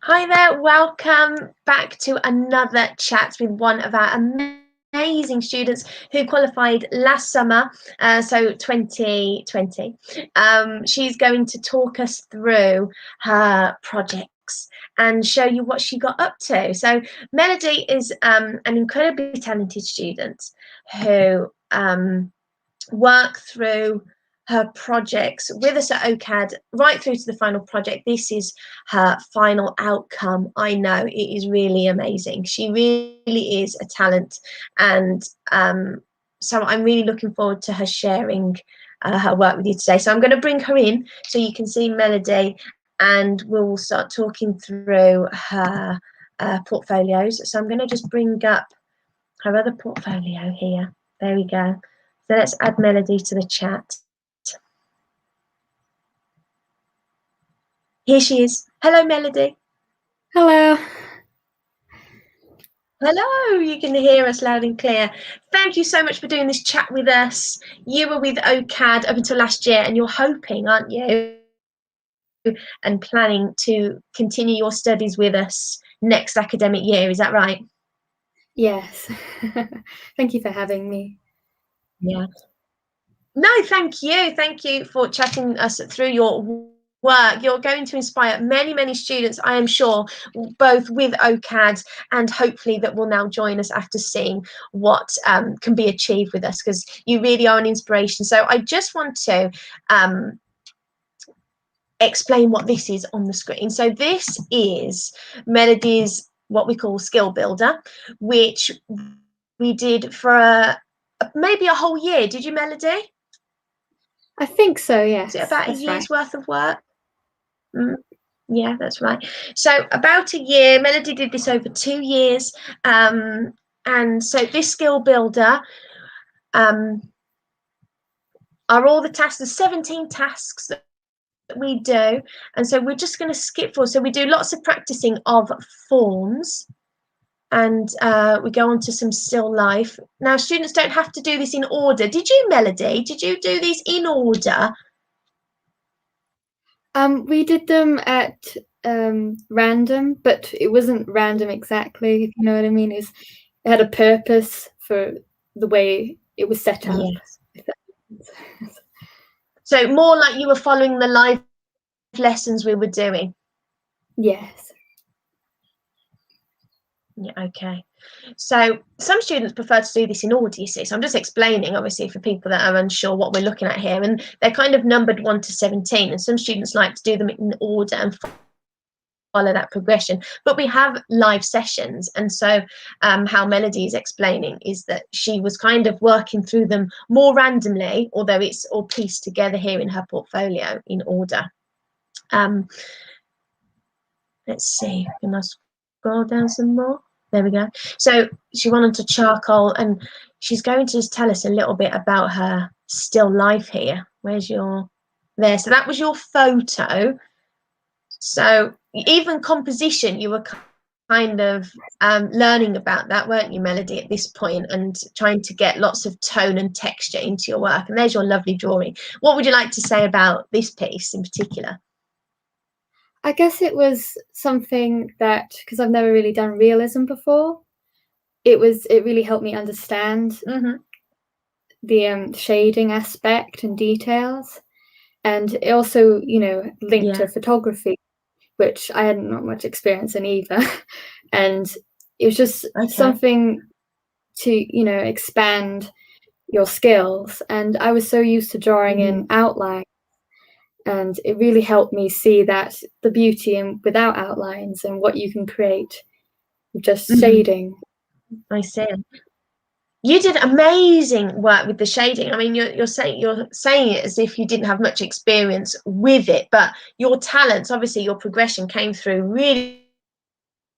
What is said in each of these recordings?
Hi there, welcome back to another chat with one of our amazing students who qualified last summer, so 2020. She's going to talk us through her projects and show you what she got up to. So Melody is an incredibly talented student who worked through her projects with us at OCAD right through to the final project. This is her final outcome. I know it is really amazing. She really is a talent, and so I'm really looking forward to her sharing her work with you today. So I'm going to bring her in so you can see Melody, and we'll start talking through her portfolios. So I'm going to just bring up her other portfolio here. There we go. So let's add Melody to the chat. Here she is. Hello, Melody. Hello. Hello, you can hear us loud and clear. Thank you so much for doing this chat with us. You were with OCAD up until last year, and you're hoping, aren't you, and planning to continue your studies with us next academic year. Is that right? Yes. Thank you for having me. Yeah. No, thank you. Thank you for chatting us through your work. You're going to inspire many, many students, I am sure, both with OCAD and hopefully that will now join us after seeing what can be achieved with us, because you really are an inspiration. So I just want to explain what this is on the screen. So this is Melody's what we call skill builder, which we did for maybe a whole year. Did you, Melody? I think so, yes. Is it about a That's year's right. worth of work? Yeah, that's right. So about a year. Melody did this over 2 years. And so this skill builder are all the tasks. There's 17 tasks that we do. And so we're just going to skip forward. So we do lots of practicing of forms. And we go on to some still life. Now, students don't have to do this in order. Did you, Melody? Did you do these in order? We did them at random, but it wasn't random exactly, if you know what I mean. It had a purpose for the way it was set up. Yes. So more like you were following the live lessons we were doing. Yes. Yeah, okay. So some students prefer to do this in order, you see. So I'm just explaining, obviously, for people that are unsure what we're looking at here. And they're kind of numbered 1 to 17. And some students like to do them in order and follow that progression. But we have live sessions. And so how Melody is explaining is that she was kind of working through them more randomly, although it's all pieced together here in her portfolio in order. Let's see, can I scroll down some more? There we go. So she went on to charcoal, and she's going to just tell us a little bit about her still life here. Where's your, there. So that was your photo. So even composition, you were kind of learning about that, weren't you, Melody, at this point, and trying to get lots of tone and texture into your work. And there's your lovely drawing. What would you like to say about this piece in particular? I guess it was something that, because I've never really done realism before, it really helped me understand the shading aspect and details. And it also, linked to photography, which I hadn't not much experience in either. And it was just something to, expand your skills. And I was so used to drawing in outline, and it really helped me see that the beauty in without outlines and what you can create with just shading. I see. You did amazing work with the shading. I mean, you're saying it as if you didn't have much experience with it, but your talents, obviously, your progression came through really,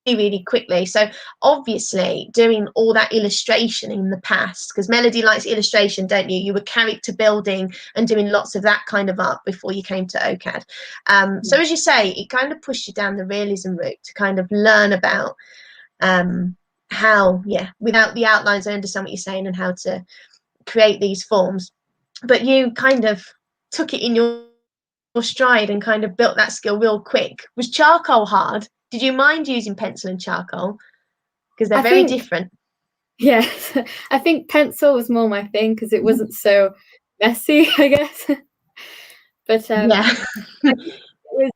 really quickly. So obviously, doing all that illustration in the past, because Melody likes illustration, don't you? You were character building and doing lots of that kind of art before you came to OCAD. So as you say, it kind of pushed you down the realism route to kind of learn about how, without the outlines, I understand what you're saying, and how to create these forms. But you kind of took it in your stride and kind of built that skill real quick. Was charcoal hard? Did you mind using pencil and charcoal? Because they're I very think, different. yes, I think pencil was more my thing because it wasn't so messy, I guess. But Yeah. I think it was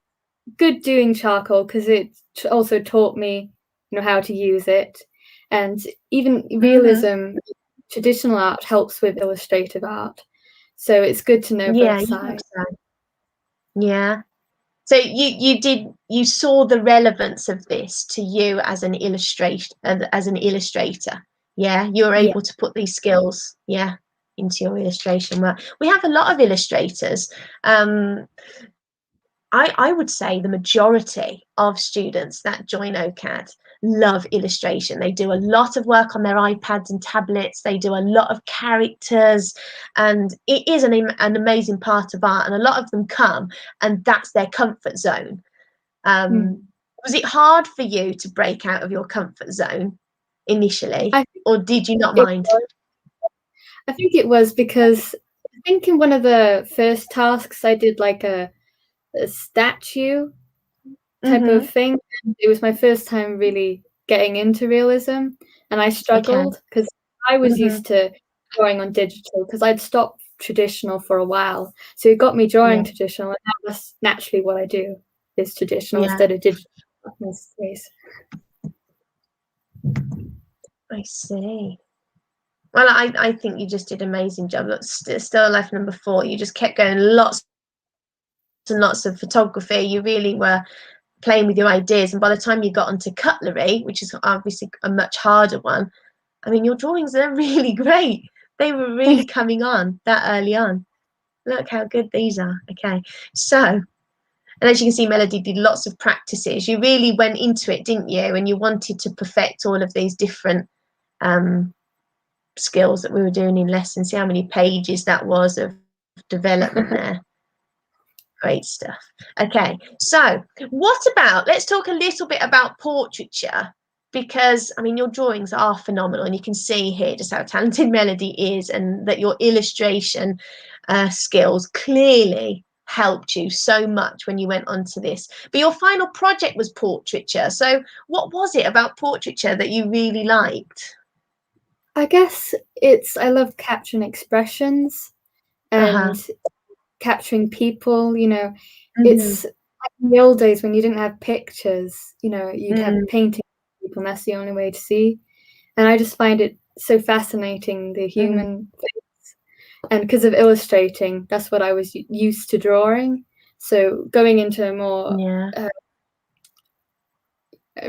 good doing charcoal because it also taught me, how to use it. And even realism, traditional art helps with illustrative art. So it's good to know Yeah, both you think sides. so. Yeah. So you saw the relevance of this to you as an illustrator. Yeah, you were Yeah. able to put these skills, yeah, into your illustration work. We have a lot of illustrators. I would say the majority of students that join OCAD love illustration. They do a lot of work on their iPads and tablets. They do a lot of characters, and it is an amazing part of art. And a lot of them come, and that's their comfort zone. Was it hard for you to break out of your comfort zone initially, I think or did you not it mind? was. I think it was because I think in one of the first tasks I did like a statue type of thing. And it was my first time really getting into realism, and I Okay. struggled because I was used to drawing on digital because I'd stopped traditional for a while. So it got me drawing Yeah. traditional, and now that's naturally what I do is traditional Yeah. instead of digital in this case. I see. Well, I think you just did an amazing job. That's still life number 4. You just kept going, lots and lots of photography. You really were playing with your ideas. And by the time you got onto cutlery, which is obviously a much harder one, I mean, your drawings are really great. They were really coming on that early on. Look how good these are. Okay. So, and as you can see, Melody did lots of practices. You really went into it, didn't you? And you wanted to perfect all of these different skills that we were doing in lessons. See how many pages that was of development there. Great stuff. Okay, so what about, let's talk a little bit about portraiture, because I mean your drawings are phenomenal, and you can see here just how talented Melody is, and that your illustration skills clearly helped you so much when you went onto this. But your final project was portraiture. So what was it about portraiture that you really liked? I guess I love capturing expressions and capturing people, it's like in the old days when you didn't have pictures, you'd have painting people, and that's the only way to see. And I just find it so fascinating, the human face. And because of illustrating, that's what I was used to drawing. So going into a more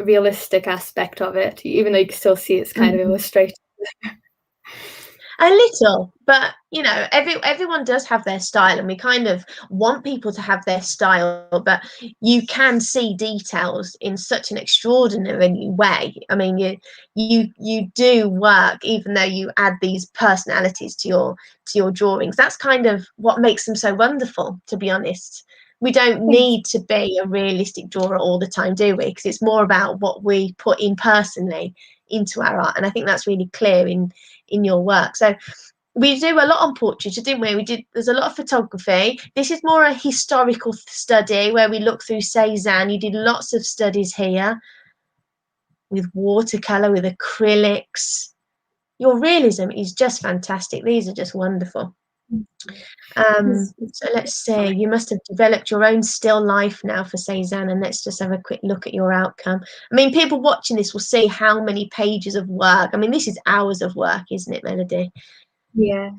realistic aspect of it, even though you can still see it's kind of illustrated. A little, but you know, everyone does have their style, and we kind of want people to have their style, but you can see details in such an extraordinary way. I mean, you do work, even though you add these personalities to your drawings. That's kind of what makes them so wonderful, to be honest. We don't need to be a realistic drawer all the time, do we? Because it's more about what we put in personally into our art, and I think that's really clear in your work. So we do a lot on portraiture, didn't we? There's a lot of photography. This is more a historical study where we look through Cézanne. You did lots of studies here with watercolor, with acrylics. Your realism is just fantastic. These are just wonderful. So let's see, you must have developed your own still life now for Cézanne, and let's just have a quick look at your outcome. I mean, people watching this will see how many pages of work. I mean, this is hours of work, isn't it, Melody? Yes.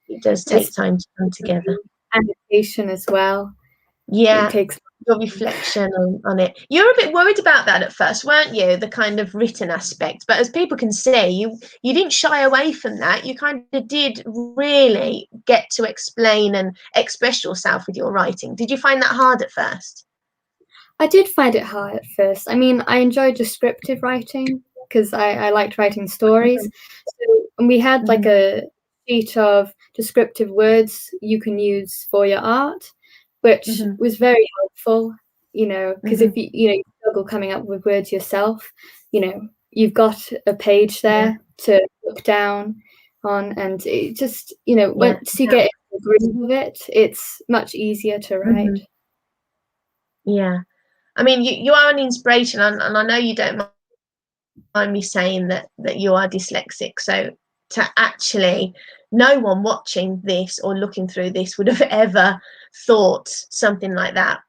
It does take time to come together. Annotation as well. Yeah, it takes your reflection on it. You were a bit worried about that at first, weren't you? The kind of written aspect. But as people can see, you didn't shy away from that. You kind of did really get to explain and express yourself with your writing. Did you find that hard at first? I did find it hard at first. I mean, I enjoyed descriptive writing because I liked writing stories. So, and we had like a sheet of descriptive words you can use for your art, which was very helpful, because if you struggle coming up with words yourself, you've got a page there to look down on, and it just, once you get in the groove of it, it's much easier to write. Yeah. I mean, you are an inspiration, and I know you don't mind me saying that you are dyslexic. So to actually, no one watching this or looking through this would have ever thought something like that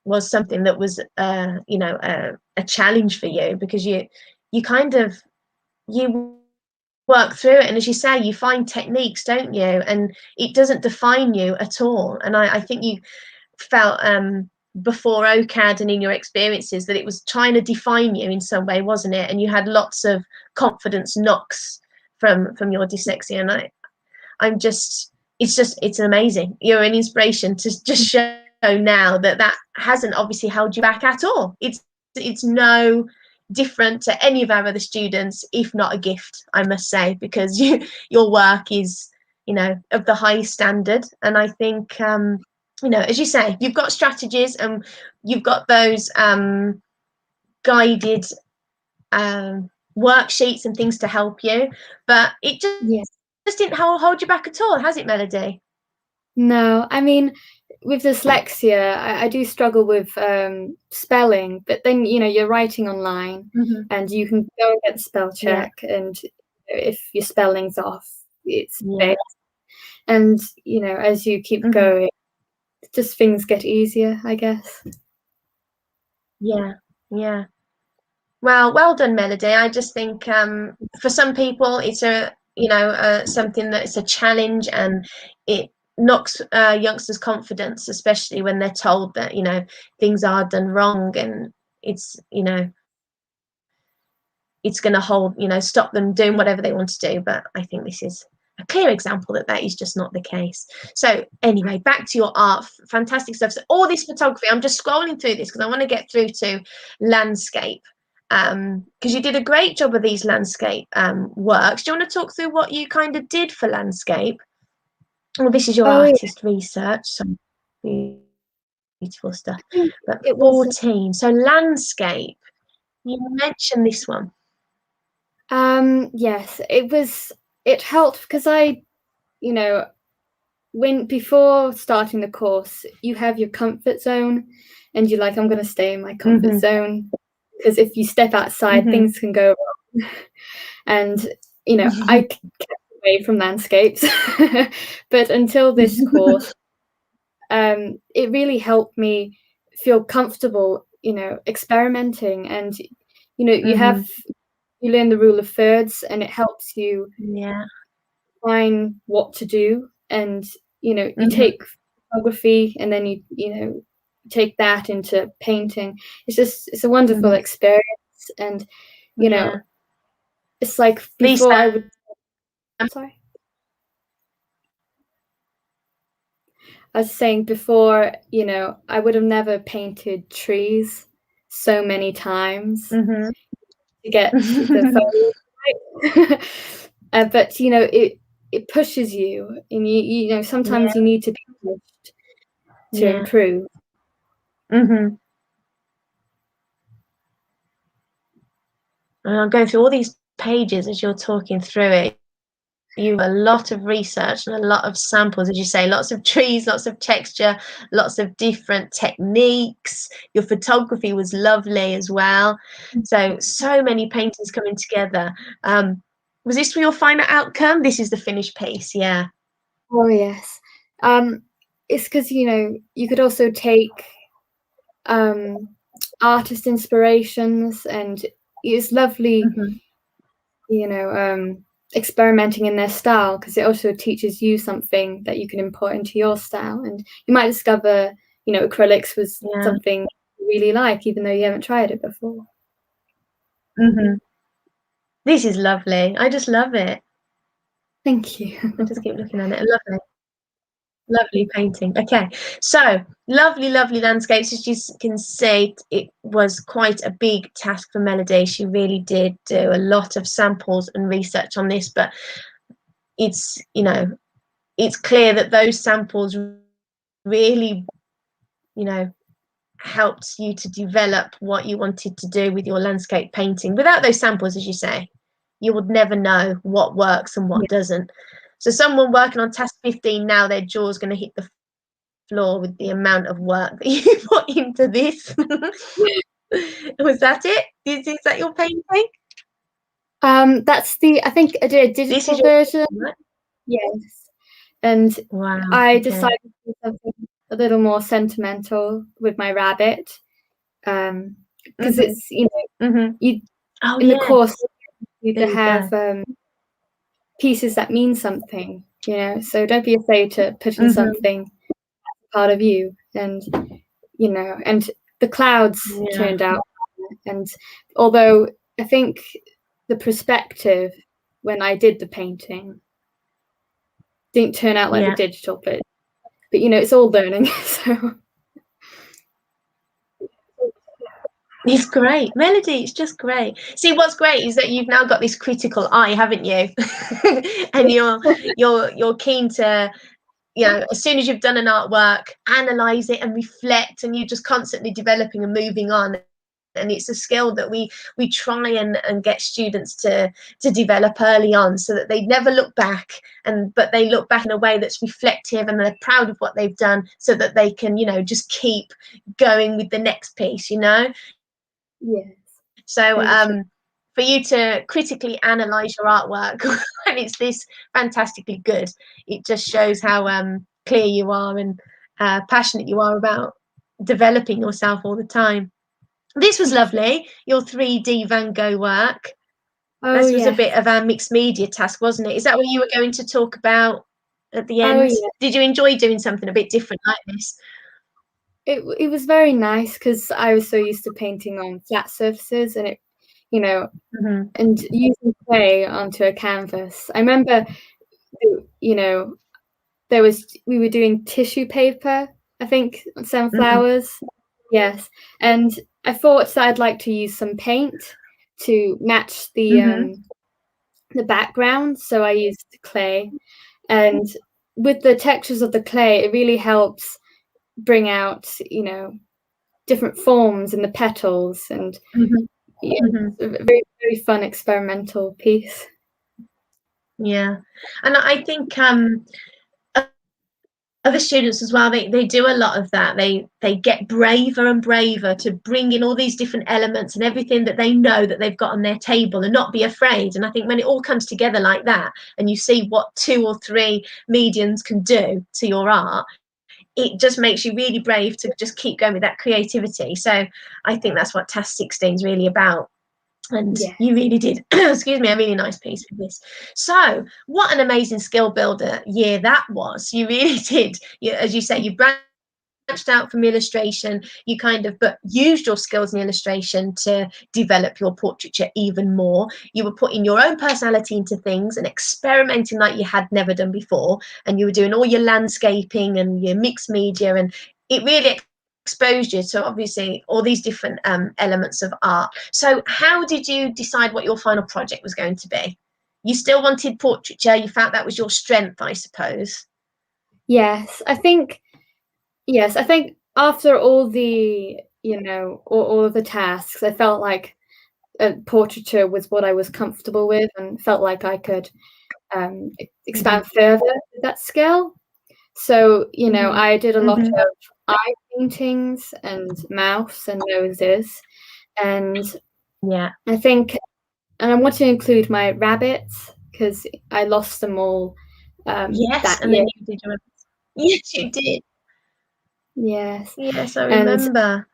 was something that was, you know, a challenge for you, because you kind of, you work through it, and as you say, you find techniques, don't you, and it doesn't define you at all. And I think you felt before OCAD and in your experiences that it was trying to define you in some way, wasn't it? And you had lots of confidence knocks from your dyslexia, and I'm just, it's amazing. You're an inspiration to just show now that hasn't obviously held you back at all. It's no different to any of our other students, if not a gift, I must say, because your work is, you know, of the highest standard. And I think you know, as you say, you've got strategies and you've got those guided worksheets and things to help you, but it just didn't hold you back at all, has it, Melody? No, I mean, with dyslexia, I do struggle with spelling, but then, you know, you're writing online and you can go and get the spell check, and if your spelling's off, it's fixed. And, you know, as you keep going, just things get easier, I guess. Yeah. Well done, Melody. I just think for some people it's a, you know, something that it's a challenge, and it knocks youngsters' confidence, especially when they're told that, you know, things are done wrong, and it's, you know, it's going to hold, you know, stop them doing whatever they want to do. But I think this is a clear example that is just not the case. So anyway, back to your art, fantastic stuff. So all this photography, I'm just scrolling through this because I want to get through to landscape, because you did a great job of these landscape works. Do you want to talk through what you kind of did for landscape? Well, this is your artist research, so beautiful stuff. But it 14, so landscape, you mentioned this one. Yes, it helped because you know, before starting the course, you have your comfort zone, and you're like, I'm going to stay in my comfort zone, because if you step outside, things can go wrong. And, you know, I kept away from landscapes, but until this course, it really helped me feel comfortable, you know, experimenting. And, you know, you learn the rule of thirds, and it helps you find what to do. And, you know, you take photography, and then you know, take that into painting. It's a wonderful experience. And, you know, it's like before I was saying before, you know, I would have never painted trees so many times to get the photo right. But, you know, it pushes you, and you know, sometimes you need to be pushed to improve. And I'm going through all these pages as you're talking through it. You have a lot of research and a lot of samples, as you say, lots of trees, lots of texture, lots of different techniques. Your photography was lovely as well. So many paintings coming together. Was this for your final outcome? This is the finished piece, yeah. Oh, yes. It's because, you know, you could also take artist inspirations, and it's lovely, you know, experimenting in their style, because it also teaches you something that you can import into your style. And you might discover, you know, acrylics was something you really like, even though you haven't tried it before. This is lovely. I just love it. Thank you. I just keep looking at it. Lovely painting. Okay, so lovely landscapes. As you can see, it was quite a big task for Melody. She really did do a lot of samples and research on this, but it's, you know, it's clear that those samples really, you know, helped you to develop what you wanted to do with your landscape painting. Without those samples, as you say, you would never know what works and what doesn't. So someone working on task 15 now, their jaw's going to hit the floor with the amount of work that you put into this. Was that it? Is that your painting? That's I think I did a This is digital your version. right? Yes. And Wow. I Okay. decided to do something a little more sentimental with my rabbit. Because it's, you know, you Oh, in the yes. course you There to you have go. pieces that mean something, you know. So don't be afraid to put in something part of you, and you know, and the clouds Yeah. turned out. And although I think the perspective when I did the painting didn't turn out like the digital, but you know, it's all learning. So it's great. Melody, it's just great. See, what's great is that you've now got this critical eye, haven't you? And you're keen to, you know, as soon as you've done an artwork, analyze it and reflect, and you're just constantly developing and moving on. And it's a skill that we try and get students to develop early on, so that they never look back, but they look back in a way that's reflective, and they're proud of what they've done, so that they can, you know, just keep going with the next piece, you know. yes. So for you to critically analyze your artwork when it's this fantastically good, it just shows how clear you are and passionate you are about developing yourself all the time. This was lovely, your 3D Van Gogh work. Oh, This was a yes. bit of a mixed media task, wasn't it? Is that what you were going to talk about at the Oh, end? yeah. Did you enjoy doing something a bit different like this? It was very nice because I was so used to painting on flat surfaces, and it, you know, and using clay onto a canvas. I remember, you know, we were doing tissue paper, I think, some flowers. Yes. And I thought that I'd like to use some paint to match the background. So I used clay. And with the textures of the clay, it really helps bring out, you know, different forms in the petals, and it's a very, very fun experimental piece. Yeah, and I think other students as well, they do a lot of that. They get braver and braver to bring in all these different elements and everything that they know that they've got on their table, and not be afraid. And I think when it all comes together like that, and you see what 2 or 3 mediums can do to your art, it just makes you really brave to just keep going with that creativity. So I think that's what Task 16 is really about. And you really did, excuse me, a really nice piece with this. So what an amazing skill builder year that was. You really did. As you say, you branched out from illustration, you kind of but used your skills in illustration to develop your portraiture even more. You were putting your own personality into things and experimenting like you had never done before, and you were doing all your landscaping and your mixed media, and it really exposed you to obviously all these different elements of art. So how did you decide what your final project was going to be? You still wanted portraiture, you felt that was your strength, I suppose. Yes, I think after all the, you know, all of the tasks, I felt like portraiture was what I was comfortable with, and felt like I could expand further with that skill. So, you know, I did a lot of eye paintings and mouths and noses, and I think, and I want to include my rabbits because I lost them all Yes, that and year. then you did your yes, you did. Yes. Yes, I And remember.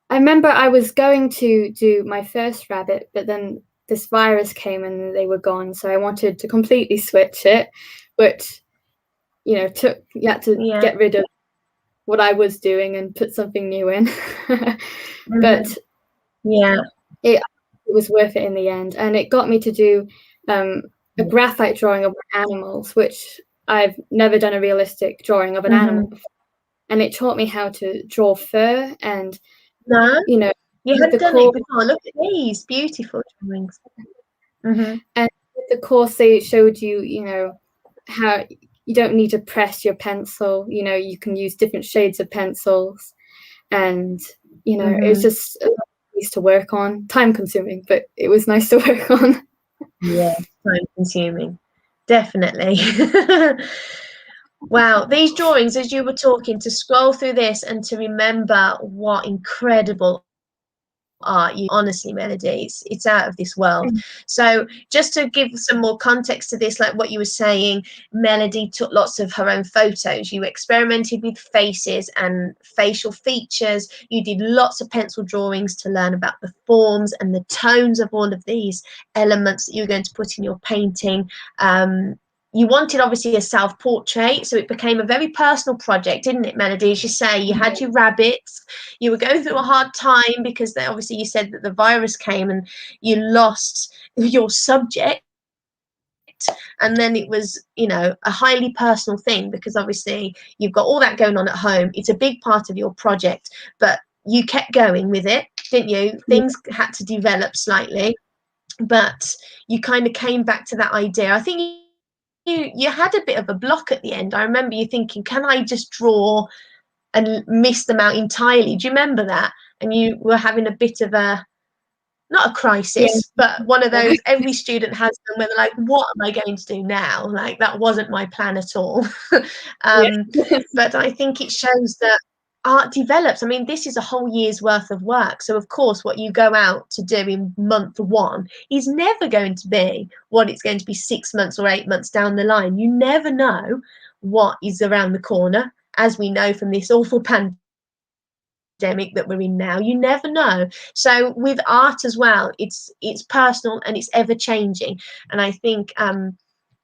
I remember I was going to do my first rabbit, but then this virus came and they were gone. So I wanted to completely switch it, which, you know, you had to get rid of what I was doing and put something new in. But it was worth it in the end. And it got me to do a graphite drawing of animals, which I've never done a realistic drawing of an animal before. And it taught me how to draw fur, and you know, you had done it before. Look at these beautiful drawings. And with the course, they showed you, you know, how you don't need to press your pencil. You know, you can use different shades of pencils, and you know, it's just a piece to work on. Time consuming, but it was nice to work on. Yeah, time consuming, definitely. Wow, these drawings, as you were talking, to scroll through this and to remember what incredible art you honestly, Melody, it's out of this world. So just to give some more context to this, like what you were saying, Melody took lots of her own photos. You experimented with faces and facial features. You did lots of pencil drawings to learn about the forms and the tones of all of these elements that you're going to put in your painting. You wanted obviously a self-portrait, so it became a very personal project, didn't it, Melody? As you say, you had your rabbits, you were going through a hard time because obviously you said that the virus came and you lost your subject, and then it was, you know, a highly personal thing because obviously you've got all that going on at home. It's a big part of your project, but you kept going with it, didn't you? Things had to develop slightly, but you kind of came back to that idea. I think you had a bit of a block at the end. I remember you thinking, can I just draw and miss them out entirely? Do you remember that? And you were having a bit of a, not a Yeah. crisis, but one of those every student has them where they're like, what am I going to do now? Like, that wasn't my plan at all. Yeah. But I think it shows that art develops. I mean, this is a whole year's worth of work. So, of course, what you go out to do in month one is never going to be what it's going to be 6 months or 8 months down the line. You never know what is around the corner, as we know from this awful pandemic that we're in now. You never know. So with art as well, it's personal and it's ever changing. And I think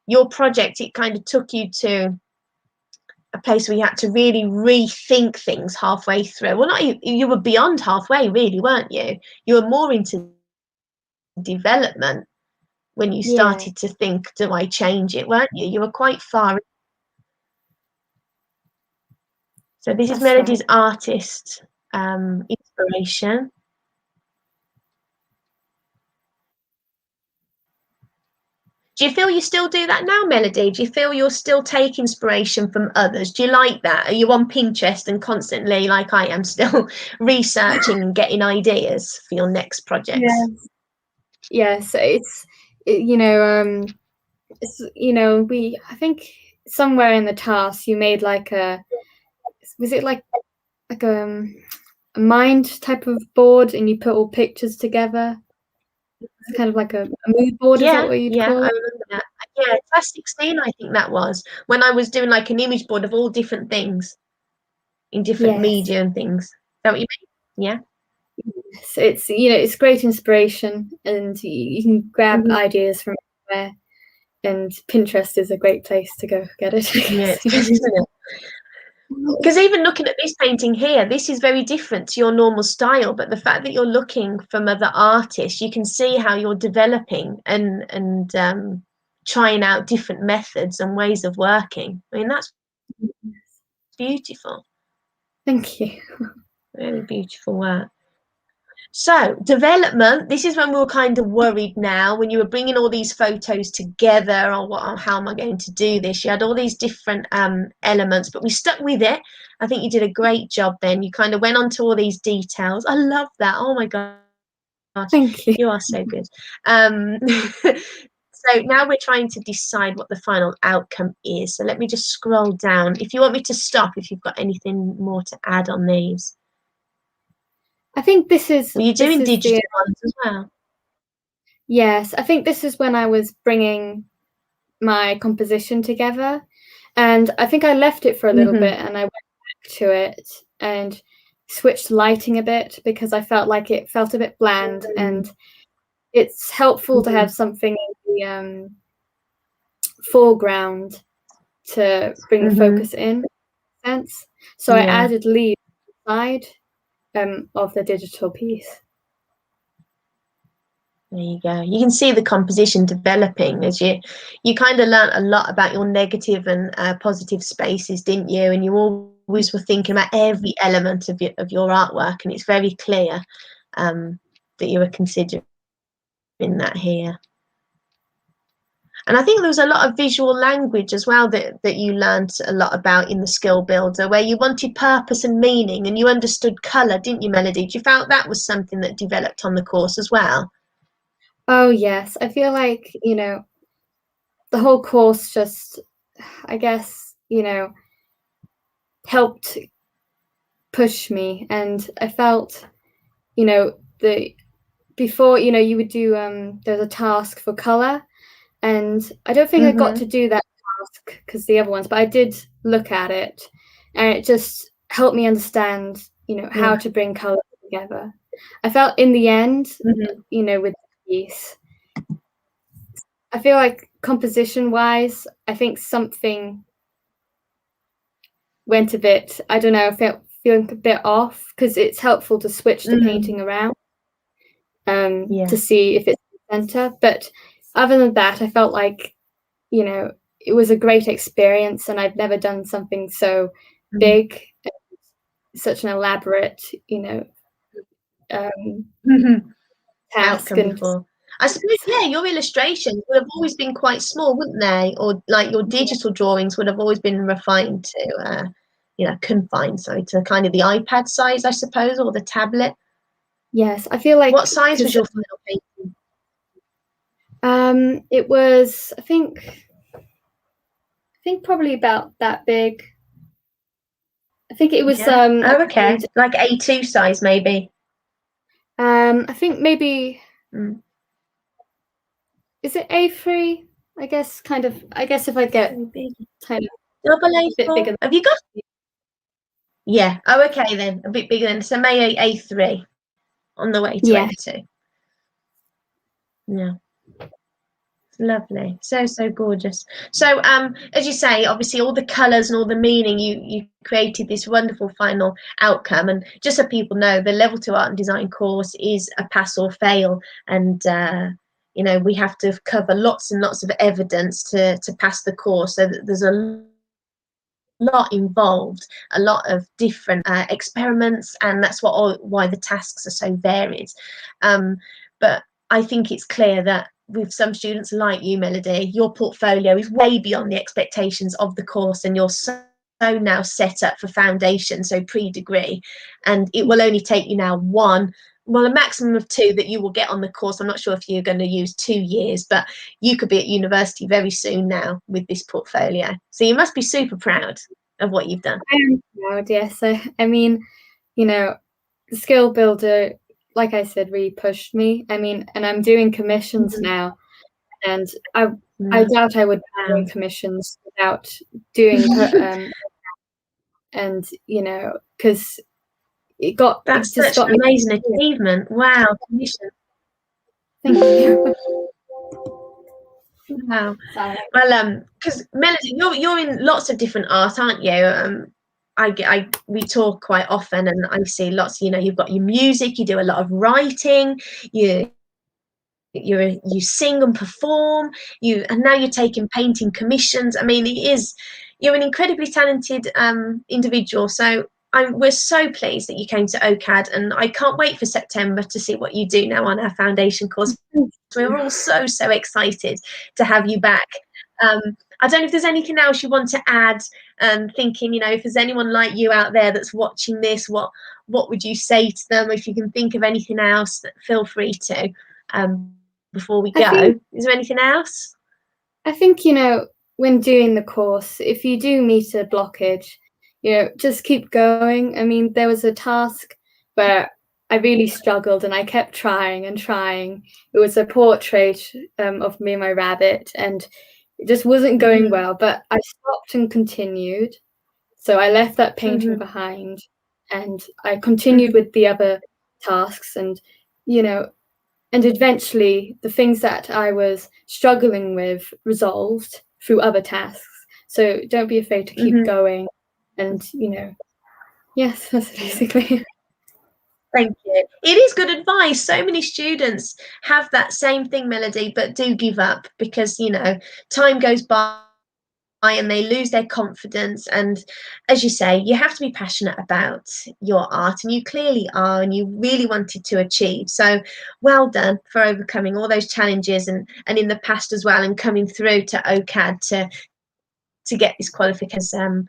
your project, it kind of took you to a place where you had to really rethink things halfway through. Well, not you were beyond halfway, really, weren't you? You were more into development when you Yeah, started to think, do I change it, weren't you? You were quite far. So this is that's right. Melody's artist inspiration. Do you feel you still do that now, Melody? Do you feel you're still take inspiration from others? Do you like that? Are you on Pinterest and constantly, like I am, still researching and getting ideas for your next projects? Yeah, so I think somewhere in the task you made like was it like a mind type of board, and you put all pictures together? It's kind of like a mood board, is that Yeah, what you'd yeah, call I it? remember that. Yeah, class 16, I think that was when I was doing like an image board of all different things in different Yes. media and things. Is that what you mean? Yeah. So it's great inspiration, and you can grab Mhm. ideas from anywhere, and Pinterest is a great place to go get it, I Yeah, guess. it's good, isn't it? Because even looking at this painting here, this is very different to your normal style, but the fact that you're looking from other artists, you can see how you're developing and trying out different methods and ways of working. I mean, that's beautiful. Thank you. Very beautiful work. So development, this is when we were kind of worried now, when you were bringing all these photos together, or how am I going to do this? You had all these different elements, but we stuck with it. I think you did a great job then. You kind of went on to all these details. I love that. Oh my gosh, Thank you. you are so good. So now we're trying to decide what the final outcome is. So let me just scroll down. If you want me to stop, if you've got anything more to add on these. I think this is Were you this doing is the digital ones as well? yes, I think this is when I was bringing my composition together, and I think I left it for a little Mm-hmm. bit, and I went back to it and switched lighting a bit because I felt like it felt a bit bland, and it's helpful to have something in the foreground to bring the Mm-hmm. focus in sense. So I Yeah, added leaves side of the digital piece. there you go. You can see the composition developing as you kind of learnt a lot about your negative and positive spaces, didn't you? And you always were thinking about every element of your artwork, and it's very clear that you were considering that here. And I think there was a lot of visual language as well that you learned a lot about in the skill builder, where you wanted purpose and meaning, and you understood colour, didn't you, Melody? Do you felt that was something that developed on the course as well? Oh yes, I feel like the whole course just, I guess, helped push me. And I felt, before, you would do, there's a task for colour, and I don't think I got to do that task because the other ones, but I did look at it, and it just helped me understand, how to bring colour together. I felt in the end, with the piece, I feel like composition-wise, I think something went a bit, I don't know, feeling a bit off, because it's helpful to switch the painting around to see if it's the center. But other than that, I felt like, it was a great experience, and I've never done something so big, such an elaborate, task. Outcome before. I suppose, your illustrations would have always been quite small, wouldn't they? Or like your digital drawings would have always been refined to, confined, to kind of the iPad size, I suppose, or the tablet. Yes, I feel like. What size was your final painting? It was, I think probably about that big. I think it was. Okay, like A2 size, maybe. I think maybe. Is it A3? I guess kind of. I guess if I get kind of double A4. Have you got? Yeah. Oh, okay then. A bit bigger than. So maybe A3 on the way to A2. Yeah. Lovely. So gorgeous. So as you say, obviously all the colours and all the meaning, you created this wonderful final outcome. And just so people know, the level 2 art and design course is a pass or fail, and we have to cover lots and lots of evidence to pass the course. So there's a lot involved, a lot of different experiments, and that's why the tasks are so varied. But I think it's clear that with some students like you, Melody, your portfolio is way beyond the expectations of the course, and you're so now set up for foundation, so pre-degree, and it will only take you now a maximum of 2 that you will get on the course. I'm not sure if you're going to use 2 years, but you could be at university very soon now with this portfolio. So you must be super proud of what you've done. I am proud, yes. I mean, the Skill Builder, like I said, really pushed me. I mean, and I'm doing commissions now, and I doubt I would be doing commissions without doing and because that's such an amazing achievement. Wow, commission. Thank you. Wow. Sorry. Well, because Melody, you're in lots of different art, aren't you? We talk quite often, and I see lots. You've got your music, you do a lot of writing, you sing and perform, and now you're taking painting commissions. I mean, you're an incredibly talented individual. So we're so pleased that you came to OCAD, and I can't wait for September to see what you do now on our foundation course. We're all so excited to have you back. I don't know if there's anything else you want to add, thinking, if there's anyone like you out there that's watching this, what would you say to them? If you can think of anything else, feel free to, before we go. Is there anything else? I think, when doing the course, if you do meet a blockage, just keep going. I mean, there was a task where I really struggled, and I kept trying and trying. It was a portrait of me and my rabbit, and it just wasn't going well, but I stopped and continued. So I left that painting behind, and I continued with the other tasks, and and eventually the things that I was struggling with resolved through other tasks. So don't be afraid to keep going, and yes, that's basically. Thank you. It is good advice. So many students have that same thing, Melody, but do give up because, time goes by and they lose their confidence. And as you say, you have to be passionate about your art, and you clearly are, and you really wanted to achieve. So well done for overcoming all those challenges and in the past as well, and coming through to OCAD to get this qualification.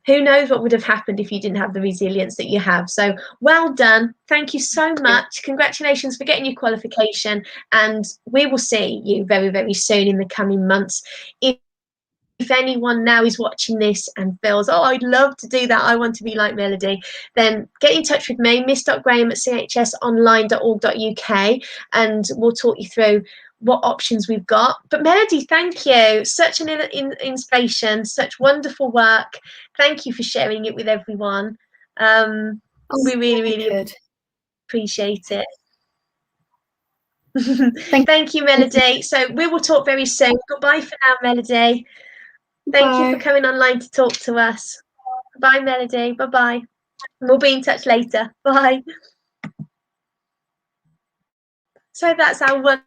Who knows what would have happened if you didn't have the resilience that you have. So well done. Thank you so much. Congratulations for getting your qualification. And we will see you very, very soon in the coming months. If if anyone now is watching this and feels, oh, I'd love to do that, I want to be like Melody, then get in touch with me, miss.graham@chsonline.org.uk, and we'll talk you through what options we've got. But Melody, thank you. Such an inspiration, such wonderful work. Thank you for sharing it with everyone. We really appreciate it. Thank you, Melody. So we will talk very soon. Goodbye for now, Melody. Thank you for coming online to talk to us. Bye, Melody. Bye-bye. We'll be in touch later. Bye. So that's our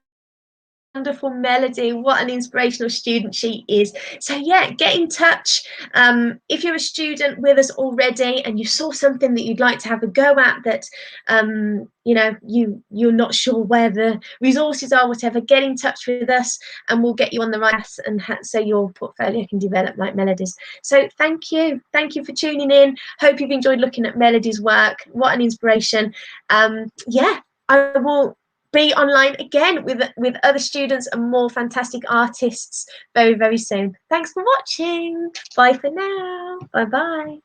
wonderful Melody. What an inspirational student she is. So yeah, get in touch. If you're a student with us already and you saw something that you'd like to have a go at, that you know, you're not sure where the resources are, whatever, get in touch with us and we'll get you on the right path, and so your portfolio can develop like Melody's. So thank you for tuning in. Hope you've enjoyed looking at Melody's work. What an inspiration. Yeah, I will be online again with other students and more fantastic artists very, very soon. Thanks for watching. Bye for now. Bye-bye.